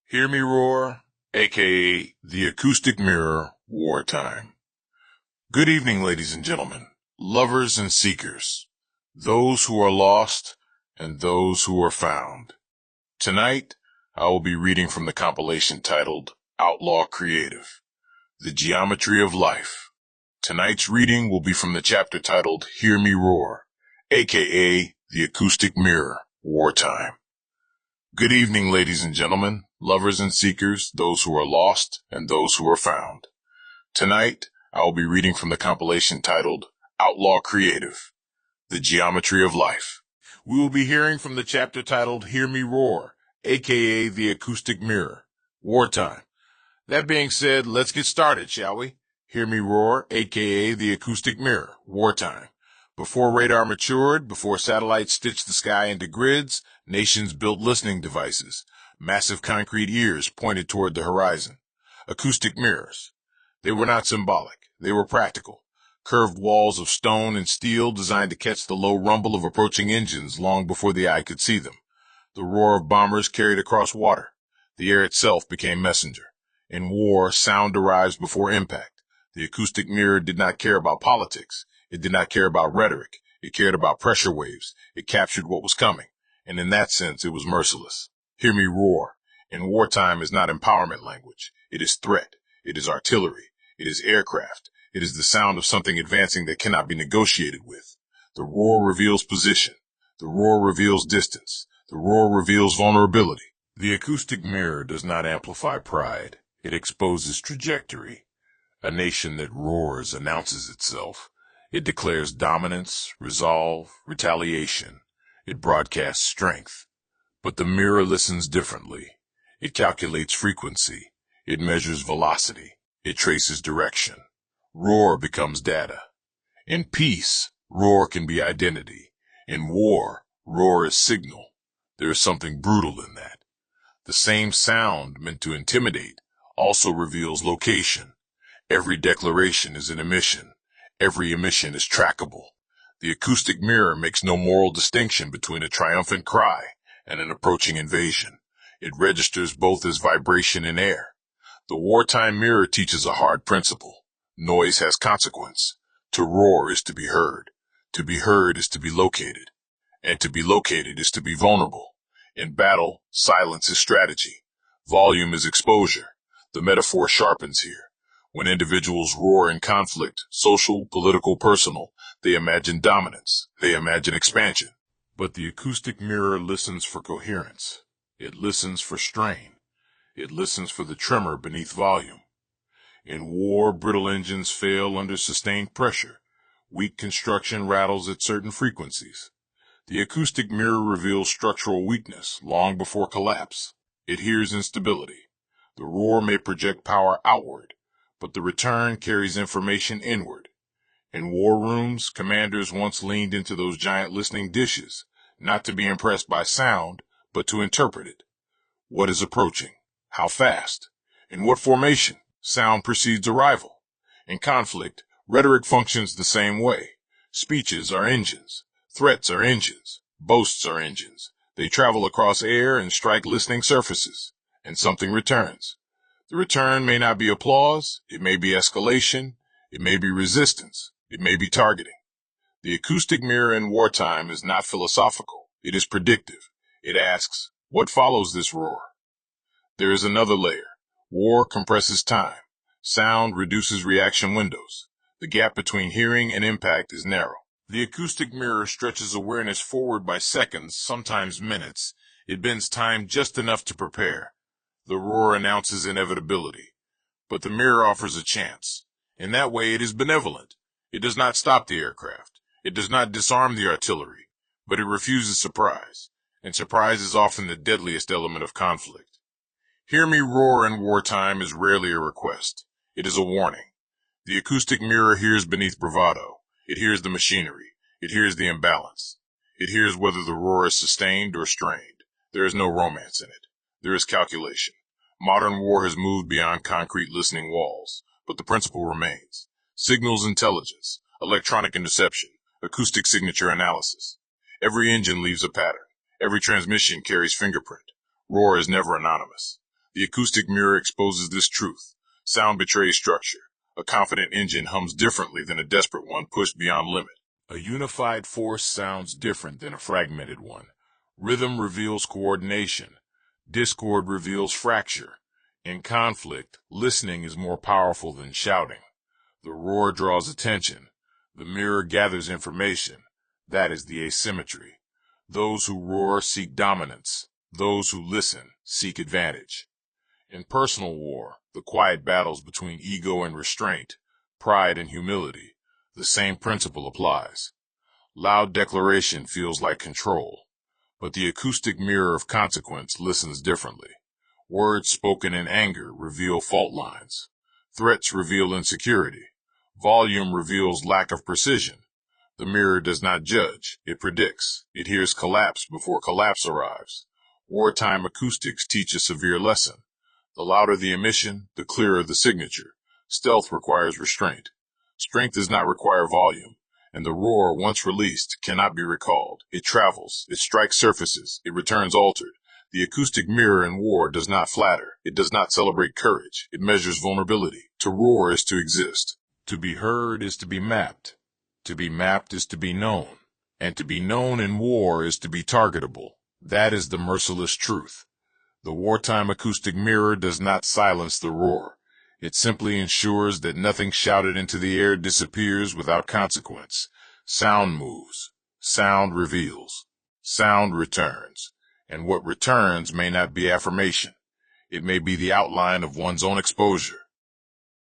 Hear Me Roar, aka the Acoustic Mirror, Wartime. Good evening, ladies and gentlemen, lovers and seekers, those who are lost and those who are found. Tonight, I will be reading from the compilation titled Outlaw Creative, The Geometry of Life. Tonight's reading will be from the chapter titled Hear Me Roar, aka the Acoustic Mirror, Wartime. Good evening, ladies and gentlemen, lovers and seekers, those who are lost and those who are found. Tonight, I will be reading from the compilation titled Outlaw Creative, The Geometry of Life. We will be hearing from the chapter titled Hear Me Roar, aka the Acoustic Mirror, Wartime. That being said, let's get started, shall we? Hear Me Roar, aka the Acoustic Mirror, Wartime. Before radar matured, before satellites stitched the sky into grids, nations built listening devices. Massive concrete ears pointed toward the horizon. Acoustic mirrors. They were not symbolic. They were practical. Curved walls of stone and steel designed to catch the low rumble of approaching engines long before the eye could see them. The roar of bombers carried across water. The air itself became messenger. In war, sound arrives before impact. The acoustic mirror did not care about politics. It did not care about rhetoric. It cared about pressure waves. It captured what was coming. And in that sense, it was merciless. Hear me roar. In wartime is not empowerment language. It is threat. It is artillery. It is aircraft. It is the sound of something advancing that cannot be negotiated with. The roar reveals position. The roar reveals distance. The roar reveals vulnerability. The acoustic mirror does not amplify pride. It exposes trajectory. A nation that roars announces itself. It declares dominance, resolve, retaliation. It broadcasts strength. But the mirror listens differently. It calculates frequency. It measures velocity. It traces direction. Roar becomes data. In peace, roar can be identity. In war, roar is signal. There is something brutal in that. The same sound meant to intimidate also reveals location. Every declaration is an emission. Every emission is trackable. The acoustic mirror makes no moral distinction between a triumphant cry and an approaching invasion. It registers both as vibration in air. The wartime mirror teaches a hard principle. Noise has consequence. To roar is to be heard. To be heard is to be located. And to be located is to be vulnerable. In battle, silence is strategy. Volume is exposure. The metaphor sharpens here. When individuals roar in conflict, social, political, personal, they imagine dominance. They imagine expansion. But the acoustic mirror listens for coherence. It listens for strain. It listens for the tremor beneath volume. In war, brittle engines fail under sustained pressure. Weak construction rattles at certain frequencies. The acoustic mirror reveals structural weakness long before collapse. It hears instability. The roar may project power outward, but the return carries information inward. In war rooms, commanders once leaned into those giant listening dishes, not to be impressed by sound, but to interpret it. What is approaching? How fast? In what formation? Sound precedes arrival. In conflict, rhetoric functions the same way. Speeches are engines. Threats are engines. Boasts are engines. They travel across air and strike listening surfaces, and something returns. The return may not be applause. It may be escalation. It may be resistance. It may be targeting. The acoustic mirror in wartime is not philosophical. It is predictive. It asks, what follows this roar? There is another layer. War compresses time. Sound reduces reaction windows. The gap between hearing and impact is narrow. The acoustic mirror stretches awareness forward by seconds, sometimes minutes. It bends time just enough to prepare. The roar announces inevitability. But the mirror offers a chance. In that way, it is benevolent. It does not stop the aircraft. It does not disarm the artillery. But it refuses surprise. And surprise is often the deadliest element of conflict. Hear me roar in wartime is rarely a request. It is a warning. The acoustic mirror hears beneath bravado. It hears the machinery. It hears the imbalance. It hears whether the roar is sustained or strained. There is no romance in it. There is calculation. Modern war has moved beyond concrete listening walls, but the principle remains. Signals intelligence, electronic interception, acoustic signature analysis. Every engine leaves a pattern. Every transmission carries fingerprint. Roar is never anonymous. The acoustic mirror exposes this truth. Sound betrays structure. A confident engine hums differently than a desperate one pushed beyond limit. A unified force sounds different than a fragmented one. Rhythm reveals coordination. Discord reveals fracture. In conflict, listening is more powerful than shouting. The roar draws attention. The mirror gathers information. That is the asymmetry. Those who roar seek dominance. Those who listen seek advantage. In personal war, the quiet battles between ego and restraint, pride and humility, the same principle applies. Loud declaration feels like control, but the acoustic mirror of consequence listens differently. Words spoken in anger reveal fault lines. Threats reveal insecurity. Volume reveals lack of precision. The mirror does not judge, it predicts. It hears collapse before collapse arrives. Wartime acoustics teach a severe lesson. The louder the emission, the clearer the signature. Stealth requires restraint. Strength does not require volume, and the roar, once released, cannot be recalled. It travels, it strikes surfaces, it returns altered. The acoustic mirror in war does not flatter. It does not celebrate courage. It measures vulnerability. To roar is to exist. To be heard is to be mapped. To be mapped is to be known. And to be known in war is to be targetable. That is the merciless truth. The wartime acoustic mirror does not silence the roar. It simply ensures that nothing shouted into the air disappears without consequence. Sound moves. Sound reveals. Sound returns. And what returns may not be affirmation. It may be the outline of one's own exposure.